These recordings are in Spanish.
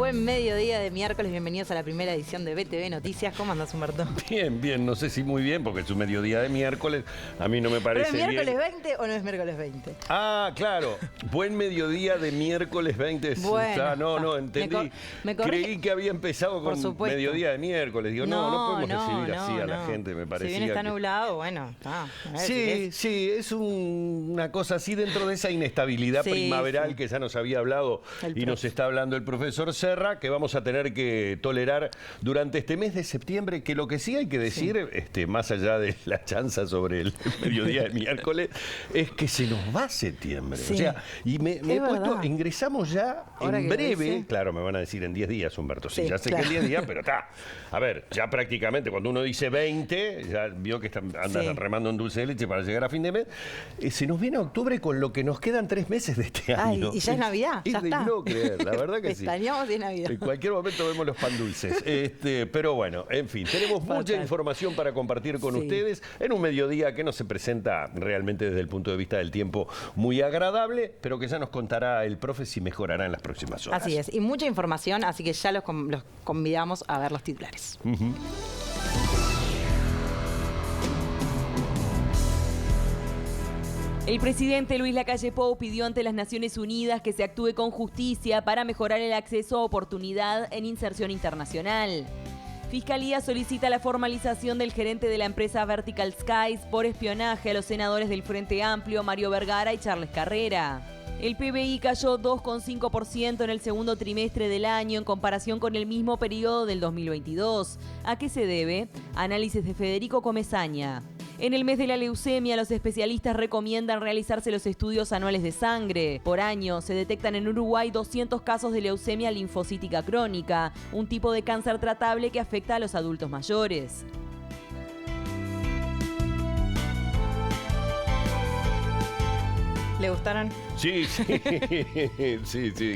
Buen mediodía de miércoles, bienvenidos a la primera edición de BTV Noticias. ¿Cómo andas, Humberto? Bien, bien, no sé si muy bien, porque es un mediodía de miércoles, a mí no me parece ¿Pero es bien. miércoles 20 o no es miércoles 20? Ah, claro, buen mediodía de miércoles 20. Bueno, no, entendí. Creí que había empezado con mediodía de miércoles. Digo, no podemos recibir así a la gente, me parecía. Si bien está nublado, bueno. Sí, es una cosa así dentro de esa inestabilidad primaveral que ya nos había hablado y nos está hablando el profesor Serra, que vamos a tener que tolerar durante este mes de septiembre, que lo que sí hay que decir, más allá de la chanza sobre el mediodía de miércoles, es que se nos va septiembre. O sea, y me he puesto, ingresamos ya ahora en breve, claro, me van a decir en 10 días, Humberto, sí, ya sé que en 10 días, pero está. A ver, ya prácticamente cuando uno dice 20, ya vio que anda remando en dulce de leche para llegar a fin de mes, se nos viene octubre con lo que nos quedan 3 meses de este año. Y ya es Navidad, ya está. Es de no creer, la verdad que sí. Extrañamos de Navidad. En cualquier momento vemos los pan dulces. Pero bueno, en fin, tenemos mucha información para compartir con ustedes en un mediodía que no se presenta realmente desde el punto de vista del tiempo muy agradable, pero que ya nos contará el profe si mejorará en las próximas horas. Así es, y mucha información, así que ya los convidamos a ver los titulares. El presidente Luis Lacalle Pou pidió ante las Naciones Unidas que se actúe con justicia para mejorar el acceso a oportunidad en inserción internacional. Fiscalía solicita la formalización del gerente de la empresa Vertical Skies por espionaje a los senadores del Frente Amplio, Mario Vergara y Charles Carrera. El PBI cayó 2,5% en el segundo trimestre del año en comparación con el mismo periodo del 2022. ¿A qué se debe? Análisis de Federico Comesaña. En el mes de la leucemia, los especialistas recomiendan realizarse los estudios anuales de sangre. Por año, se detectan en Uruguay 200 casos de leucemia linfocítica crónica, un tipo de cáncer tratable que afecta a los adultos mayores. ¿Le gustaron? Sí,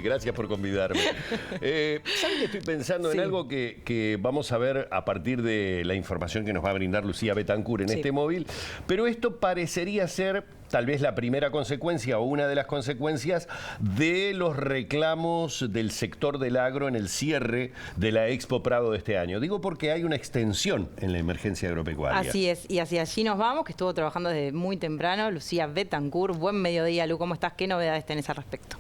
gracias por convidarme. ¿Saben que estoy pensando en algo que vamos a ver a partir de la información que nos va a brindar Lucía Betancur en este móvil? Pero esto parecería ser tal vez la primera consecuencia o una de las consecuencias de los reclamos del sector del agro en el cierre de la Expo Prado de este año. Digo porque hay una extensión en la emergencia agropecuaria. Así es, y hacia allí nos vamos, que estuvo trabajando desde muy temprano, Lucía Betancur. Buen mediodía, Lu, ¿cómo estás? ¿Qué novedades tenés al respecto?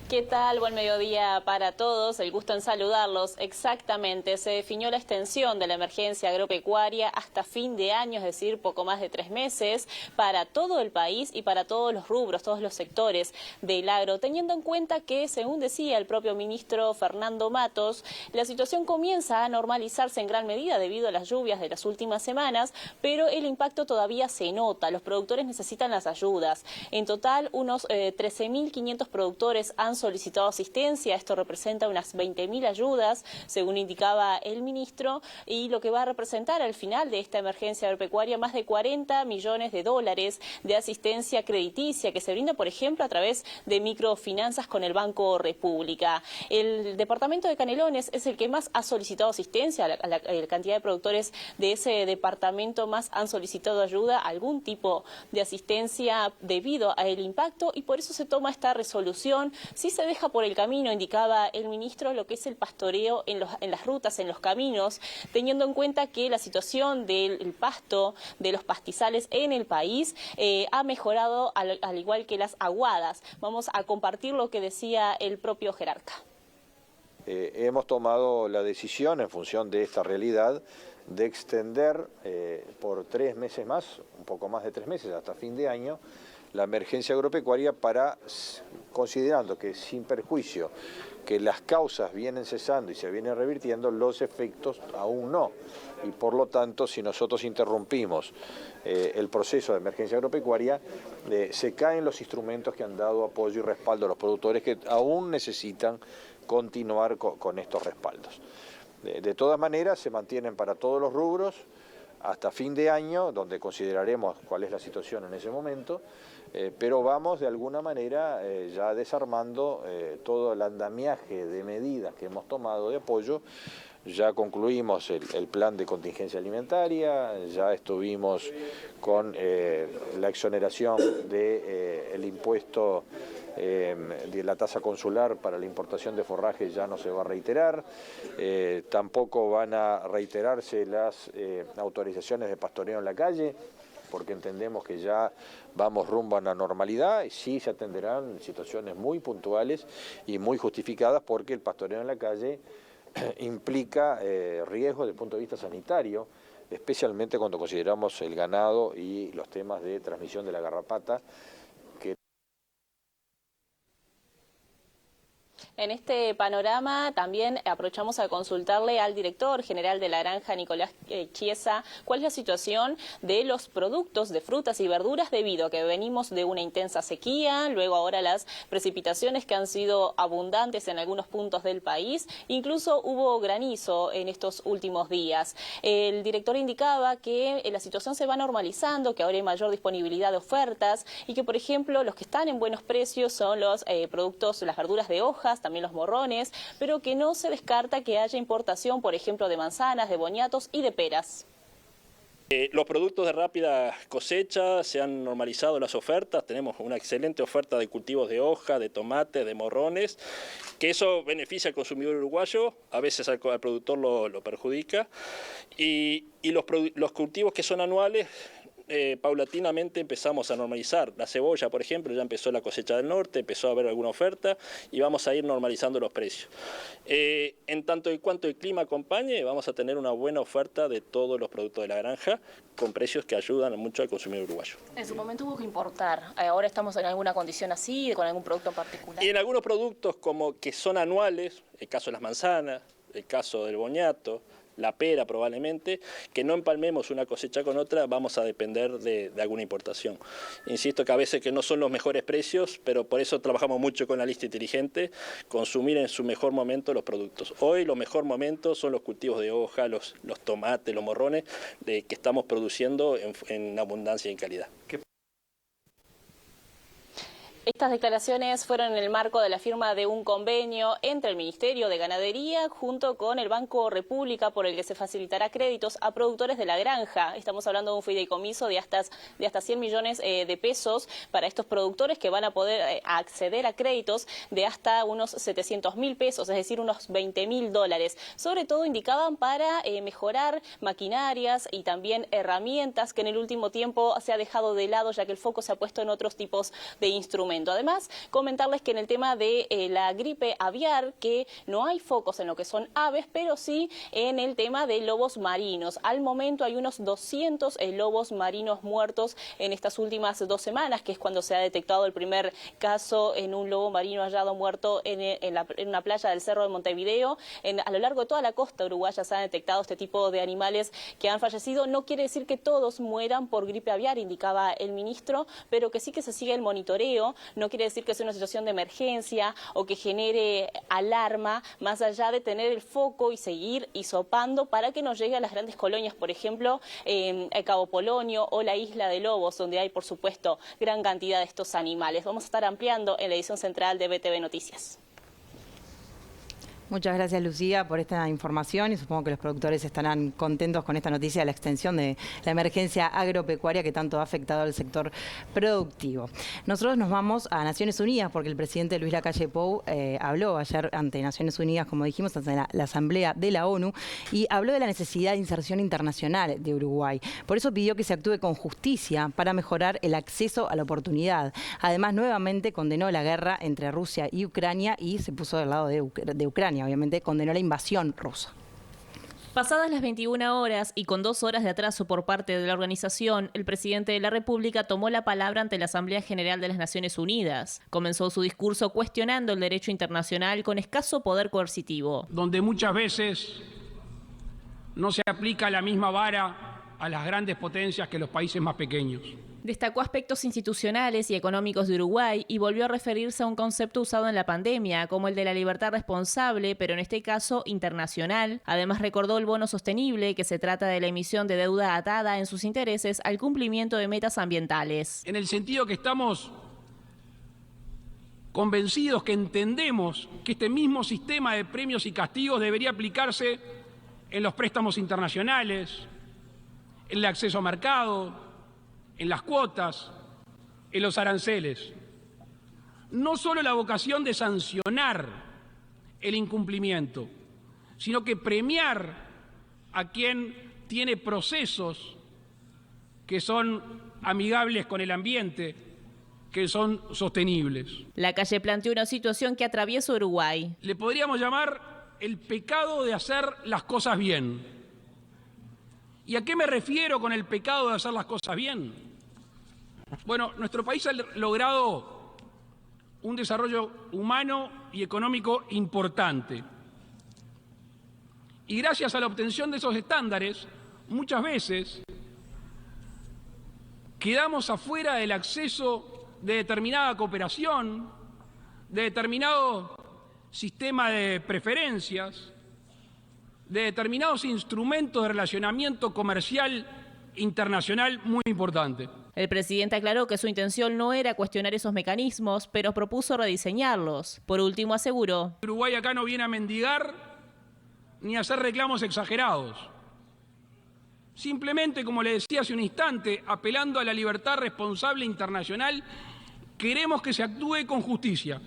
¿Qué tal? Buen mediodía para todos. El gusto en saludarlos. Exactamente, se definió la extensión de la emergencia agropecuaria hasta fin de año, es decir, poco más de 3 meses, para todo el país y para todos los rubros, todos los sectores del agro, teniendo en cuenta que, según decía el propio ministro Fernando Matos, la situación comienza a normalizarse en gran medida debido a las lluvias de las últimas semanas, pero el impacto todavía se nota. Los productores necesitan las ayudas. En total, unos 13.500 productores han solicitado asistencia. Esto representa unas 20.000 ayudas, según indicaba el ministro, y lo que va a representar al final de esta emergencia agropecuaria más de 40 millones de dólares de asistencia crediticia que se brinda, por ejemplo, a través de microfinanzas con el Banco República. El departamento de Canelones es el que más ha solicitado asistencia. La cantidad de productores de ese departamento más han solicitado ayuda, algún tipo de asistencia debido al impacto, y por eso se toma esta resolución. Sí se deja por el camino, indicaba el ministro, lo que es el pastoreo en las rutas, en los caminos, teniendo en cuenta que la situación del pasto, de los pastizales en el país, ha mejorado al igual que las aguadas. Vamos a compartir lo que decía el propio jerarca. Hemos tomado la decisión, en función de esta realidad, de extender por 3 meses más, un poco más de 3 meses, hasta fin de año, la emergencia agropecuaria considerando que sin perjuicio que las causas vienen cesando y se vienen revirtiendo, los efectos aún no. Y por lo tanto, si nosotros interrumpimos el proceso de emergencia agropecuaria, se caen los instrumentos que han dado apoyo y respaldo a los productores que aún necesitan continuar con estos respaldos. De todas maneras, se mantienen para todos los rubros hasta fin de año, donde consideraremos cuál es la situación en ese momento, pero vamos de alguna manera ya desarmando todo el andamiaje de medidas que hemos tomado de apoyo ya concluimos el plan de contingencia alimentaria, ya estuvimos con la exoneración del impuesto de la tasa consular para la importación de forraje, ya no se va a reiterar, tampoco van a reiterarse las autorizaciones de pastoreo en la calle, porque entendemos que ya vamos rumbo a la normalidad y sí se atenderán situaciones muy puntuales y muy justificadas, porque el pastoreo en la calle implica riesgos desde el punto de vista sanitario, especialmente cuando consideramos el ganado y los temas de transmisión de la garrapata. En este panorama también aprovechamos a consultarle al director general de la granja, Nicolás Chiesa, cuál es la situación de los productos de frutas y verduras debido a que venimos de una intensa sequía, luego ahora las precipitaciones que han sido abundantes en algunos puntos del país, incluso hubo granizo en estos últimos días. El director indicaba que la situación se va normalizando, que ahora hay mayor disponibilidad de ofertas y que, por ejemplo, los que están en buenos precios son los productos, las verduras de hojas, también los morrones, pero que no se descarta que haya importación, por ejemplo, de manzanas, de boniatos y de peras. Los productos de rápida cosecha, se han normalizado las ofertas, tenemos una excelente oferta de cultivos de hoja, de tomate, de morrones, que eso beneficia al consumidor uruguayo, a veces al productor lo perjudica, y los cultivos que son anuales, paulatinamente empezamos a normalizar. La cebolla, por ejemplo, ya empezó la cosecha del norte, empezó a haber alguna oferta y vamos a ir normalizando los precios. En tanto y cuanto el clima acompañe, vamos a tener una buena oferta de todos los productos de la granja con precios que ayudan mucho al consumidor uruguayo. En su momento hubo que importar, ahora estamos en alguna condición así, con algún producto en particular. Y en algunos productos como que son anuales, el caso de las manzanas, el caso del boniato, la pera probablemente, que no empalmemos una cosecha con otra, vamos a depender de alguna importación. Insisto que a veces que no son los mejores precios, pero por eso trabajamos mucho con la lista inteligente, consumir en su mejor momento los productos. Hoy los mejor momentos son los cultivos de hoja, los tomates, los morrones, que estamos produciendo en abundancia y en calidad. Estas declaraciones fueron en el marco de la firma de un convenio entre el Ministerio de Ganadería junto con el Banco República, por el que se facilitará créditos a productores de la granja. Estamos hablando de un fideicomiso de hasta 100 millones de pesos para estos productores, que van a poder acceder a créditos de hasta unos 700.000 pesos, es decir, unos $20.000. Sobre todo indicaban para mejorar maquinarias y también herramientas que en el último tiempo se ha dejado de lado, ya que el foco se ha puesto en otros tipos de instrumentos. Además, comentarles que en el tema de la gripe aviar, que no hay focos en lo que son aves, pero sí en el tema de lobos marinos. Al momento hay unos 200 lobos marinos muertos en estas últimas 2 semanas, que es cuando se ha detectado el primer caso en un lobo marino hallado muerto en una playa del Cerro de Montevideo. A lo largo de toda la costa uruguaya se han detectado este tipo de animales que han fallecido. No quiere decir que todos mueran por gripe aviar, indicaba el ministro, pero que sí que se sigue el monitoreo. No quiere decir que sea una situación de emergencia o que genere alarma, más allá de tener el foco y seguir hisopando para que no llegue a las grandes colonias, por ejemplo, Cabo Polonio o la Isla de Lobos, donde hay, por supuesto, gran cantidad de estos animales. Vamos a estar ampliando en la edición central de BTV Noticias. Muchas gracias, Lucía, por esta información, y supongo que los productores estarán contentos con esta noticia de la extensión de la emergencia agropecuaria que tanto ha afectado al sector productivo. Nosotros nos vamos a Naciones Unidas porque el presidente Luis Lacalle Pou habló ayer ante Naciones Unidas, como dijimos, ante la Asamblea de la ONU, y habló de la necesidad de inserción internacional de Uruguay. Por eso pidió que se actúe con justicia para mejorar el acceso a la oportunidad. Además, nuevamente condenó la guerra entre Rusia y Ucrania y se puso del lado de Ucrania. Obviamente condenó la invasión rusa. Pasadas las 21 horas y con 2 horas de atraso por parte de la organización, el presidente de la República tomó la palabra ante la Asamblea General de las Naciones Unidas. Comenzó su discurso cuestionando el derecho internacional con escaso poder coercitivo. Donde muchas veces no se aplica la misma vara a las grandes potencias que los países más pequeños. Destacó aspectos institucionales y económicos de Uruguay y volvió a referirse a un concepto usado en la pandemia, como el de la libertad responsable, pero en este caso internacional. Además recordó el bono sostenible, que se trata de la emisión de deuda atada en sus intereses al cumplimiento de metas ambientales. En el sentido que estamos convencidos, que entendemos que este mismo sistema de premios y castigos debería aplicarse en los préstamos internacionales, en el acceso a mercado, en las cuotas, en los aranceles. No solo la vocación de sancionar el incumplimiento, sino que premiar a quien tiene procesos que son amigables con el ambiente, que son sostenibles. Lacalle planteó una situación que atraviesa Uruguay. Le podríamos llamar el pecado de hacer las cosas bien. ¿Y a qué me refiero con el pecado de hacer las cosas bien? Bueno, nuestro país ha logrado un desarrollo humano y económico importante. Y gracias a la obtención de esos estándares, muchas veces quedamos afuera del acceso de determinada cooperación, de determinado sistema de preferencias, de determinados instrumentos de relacionamiento comercial internacional muy importante. El presidente aclaró que su intención no era cuestionar esos mecanismos, pero propuso rediseñarlos. Por último, aseguró: Uruguay acá no viene a mendigar ni a hacer reclamos exagerados. Simplemente, como le decía hace un instante, apelando a la libertad responsable internacional, queremos que se actúe con justicia.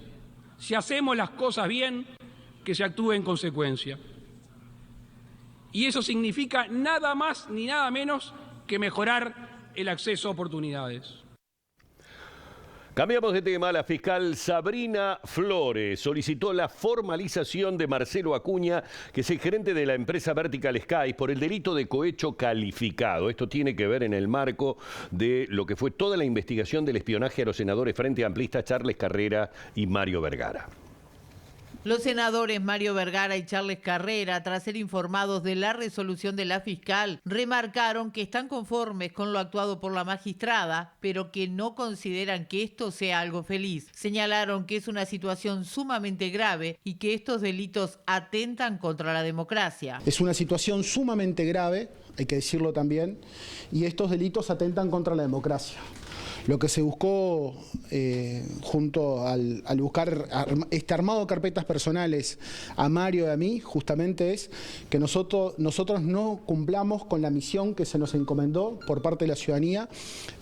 Si hacemos las cosas bien, que se actúe en consecuencia. Y eso significa nada más ni nada menos que mejorar el acceso a oportunidades. Cambiamos de tema. La fiscal Sabrina Flores solicitó la formalización de Marcelo Acuña, que es el gerente de la empresa Vertical Skies, por el delito de cohecho calificado. Esto tiene que ver en el marco de lo que fue toda la investigación del espionaje a los senadores Frente Amplista Charles Carrera y Mario Vergara. Los senadores Mario Vergara y Charles Carrera, tras ser informados de la resolución de la fiscal, remarcaron que están conformes con lo actuado por la magistrada, pero que no consideran que esto sea algo feliz. Señalaron que es una situación sumamente grave y que estos delitos atentan contra la democracia. Es una situación sumamente grave, hay que decirlo también, y estos delitos atentan contra la democracia. Lo que se buscó junto al buscar este armado de carpetas personales a Mario y a mí, justamente es que nosotros no cumplamos con la misión que se nos encomendó por parte de la ciudadanía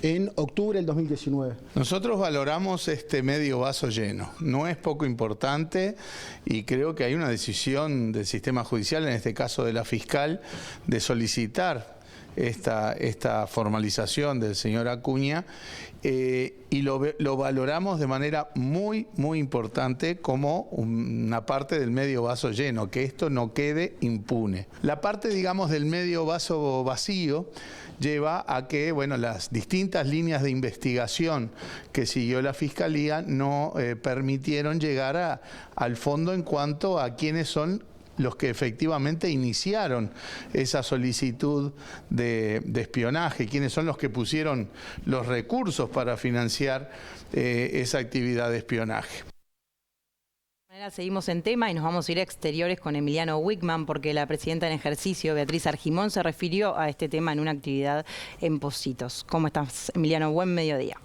en octubre del 2019. Nosotros valoramos este medio vaso lleno. No es poco importante y creo que hay una decisión del sistema judicial, en este caso de la fiscal, de solicitar esta formalización del señor Acuña y lo valoramos de manera muy importante como una parte del medio vaso lleno, que esto no quede impune. La parte, digamos, del medio vaso vacío lleva a que, bueno, las distintas líneas de investigación que siguió la Fiscalía no permitieron llegar al fondo en cuanto a quiénes son los que efectivamente iniciaron esa solicitud de espionaje, quiénes son los que pusieron los recursos para financiar esa actividad de espionaje. Seguimos en tema y nos vamos a ir a exteriores con Emiliano Wickman, porque la presidenta en ejercicio, Beatriz Argimón, se refirió a este tema en una actividad en Pocitos. ¿Cómo estás, Emiliano? Buen mediodía.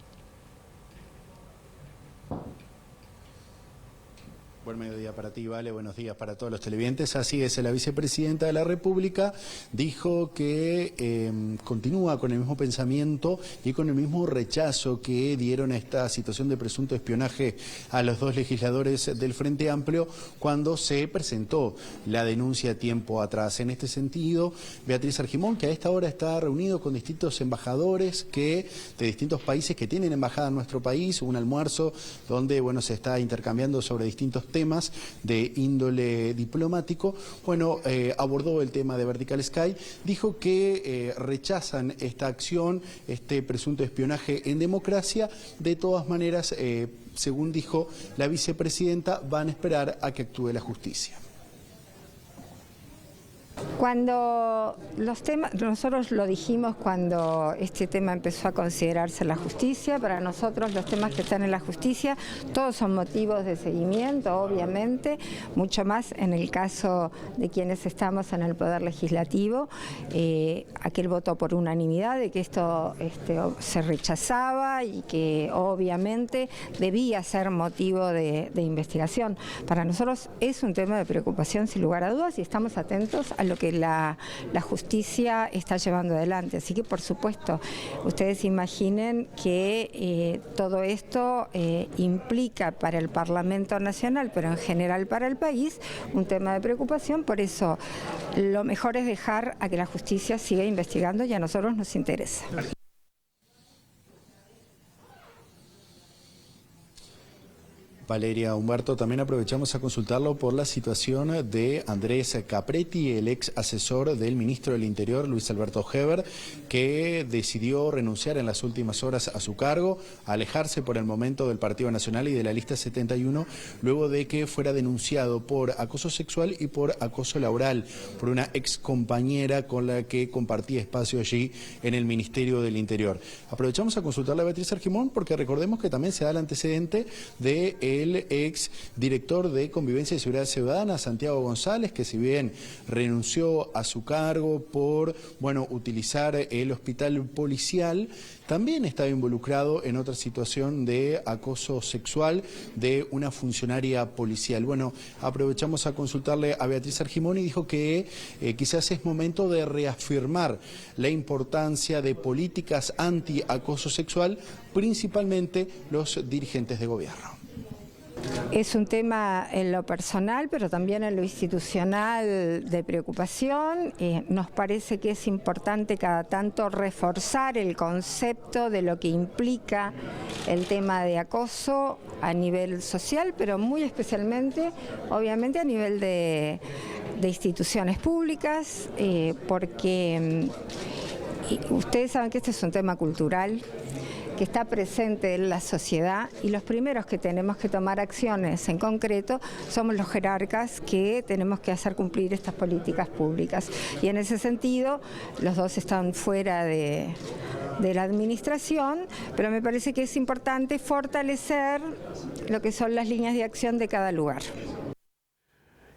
Buen mediodía para ti, Vale. Buenos días para todos los televidentes. Así es, la vicepresidenta de la República dijo que continúa con el mismo pensamiento y con el mismo rechazo que dieron a esta situación de presunto espionaje a los dos legisladores del Frente Amplio cuando se presentó la denuncia tiempo atrás. En este sentido, Beatriz Argimón, que a esta hora está reunido con distintos embajadores de distintos países que tienen embajada en nuestro país, un almuerzo donde, bueno, se está intercambiando sobre distintos temas de índole diplomático. Bueno, abordó el tema de Vertical Sky, dijo que rechazan esta acción, este presunto espionaje en democracia. De todas maneras, según dijo la vicepresidenta, van a esperar a que actúe la justicia. Cuando los temas, nosotros lo dijimos cuando este tema empezó a considerarse en la justicia, para nosotros los temas que están en la justicia, todos son motivos de seguimiento, obviamente, mucho más en el caso de quienes estamos en el Poder Legislativo, aquel voto por unanimidad de que esto se rechazaba y que obviamente debía ser motivo de investigación. Para nosotros es un tema de preocupación sin lugar a dudas y estamos atentos a lo que que la justicia está llevando adelante. Así que, por supuesto, ustedes imaginen que todo esto implica para el Parlamento Nacional, pero en general para el país, un tema de preocupación. Por eso, lo mejor es dejar a que la justicia siga investigando y a nosotros nos interesa. Valeria, Humberto, también aprovechamos a consultarlo por la situación de Andrés Capretti, el ex asesor del ministro del Interior, Luis Alberto Heber, que decidió renunciar en las últimas horas a su cargo, alejarse por el momento del Partido Nacional y de la lista 71, luego de que fuera denunciado por acoso sexual y por acoso laboral por una ex compañera con la que compartía espacio allí en el Ministerio del Interior. Aprovechamos a consultarle a Beatriz Argimón porque recordemos que también se da el antecedente de el ex director de Convivencia y Seguridad Ciudadana, Santiago González, que si bien renunció a su cargo por, utilizar el hospital policial, también estaba involucrado en otra situación de acoso sexual de una funcionaria policial. Aprovechamos a consultarle a Beatriz Argimón y dijo que quizás es momento de reafirmar la importancia de políticas anti-acoso sexual, principalmente los dirigentes de gobierno. Es un tema en lo personal, pero también en lo institucional de preocupación. Nos parece que es importante cada tanto reforzar el concepto de lo que implica el tema de acoso a nivel social, pero muy especialmente, obviamente, a nivel de instituciones públicas, porque ustedes saben que este es un tema cultural, que está presente en la sociedad, y los primeros que tenemos que tomar acciones en concreto somos los jerarcas que tenemos que hacer cumplir estas políticas públicas. Y en ese sentido, los dos están fuera de la administración, pero me parece que es importante fortalecer lo que son las líneas de acción de cada lugar.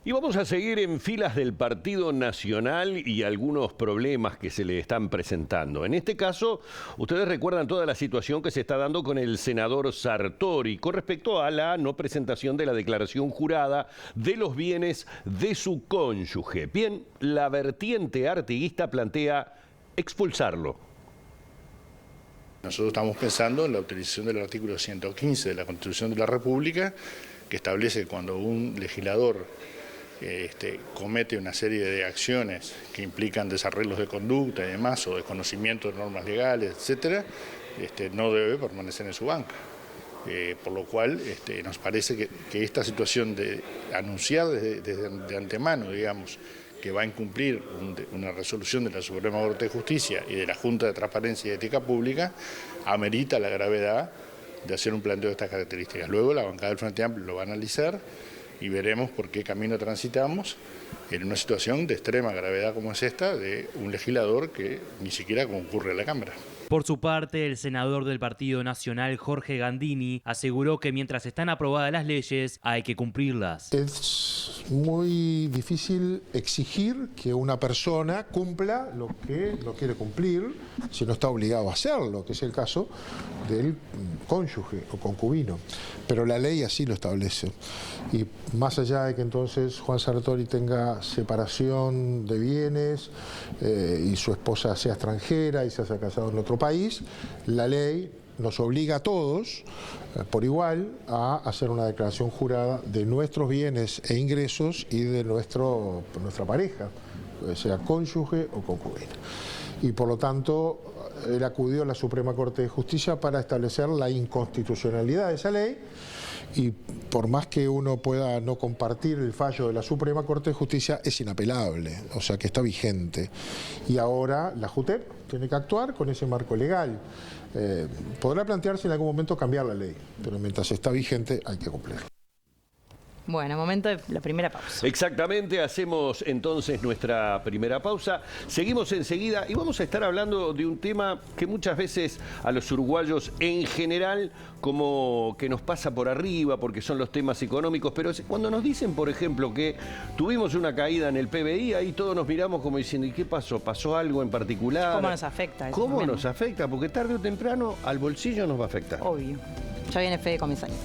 Y vamos a seguir en filas del Partido Nacional y algunos problemas que se le están presentando. En este caso, ustedes recuerdan toda la situación que se está dando con el senador Sartori con respecto a la no presentación de la declaración jurada de los bienes de su cónyuge. Bien, la vertiente artiguista plantea expulsarlo. Nosotros estamos pensando en la utilización del artículo 115 de la Constitución de la República, que establece que cuando un legislador comete una serie de acciones que implican desarreglos de conducta y demás, o desconocimiento de normas legales, etcétera, no debe permanecer en su banca. Por lo cual nos parece que esta situación de anunciar de antemano, digamos, que va a incumplir una resolución de la Suprema Corte de Justicia y de la Junta de Transparencia y Ética Pública, amerita la gravedad de hacer un planteo de estas características. Luego la bancada del Frente Amplio lo va a analizar y veremos por qué camino transitamos en una situación de extrema gravedad como es esta, de un legislador que ni siquiera concurre a la Cámara. Por su parte, el senador del Partido Nacional, Jorge Gandini, aseguró que mientras están aprobadas las leyes, hay que cumplirlas. Es muy difícil exigir que una persona cumpla lo que no quiere cumplir si no está obligado a hacerlo, que es el caso del cónyuge o concubino. Pero la ley así lo establece. Y más allá de que entonces Juan Sartori tenga separación de bienes y su esposa sea extranjera y se haya casado en otro país, la ley nos obliga a todos, por igual, a hacer una declaración jurada de nuestros bienes e ingresos y de nuestra pareja, sea cónyuge o concubina. Y por lo tanto, él acudió a la Suprema Corte de Justicia para establecer la inconstitucionalidad de esa ley, y por más que uno pueda no compartir el fallo de la Suprema Corte de Justicia, es inapelable, o sea que está vigente. Y ahora la JUTEP tiene que actuar con ese marco legal. Podrá plantearse en algún momento cambiar la ley, pero mientras está vigente hay que cumplir. Bueno, momento de la primera pausa. Exactamente, hacemos entonces nuestra primera pausa. Seguimos enseguida y vamos a estar hablando de un tema que muchas veces a los uruguayos en general como que nos pasa por arriba porque son los temas económicos, pero cuando nos dicen, por ejemplo, que tuvimos una caída en el PBI, ahí todos nos miramos como diciendo, ¿y qué pasó? ¿Pasó algo en particular? ¿Cómo nos afecta? ¿Cómo nos afecta? Porque tarde o temprano al bolsillo nos va a afectar. Obvio. Ya viene Fede Comesaña.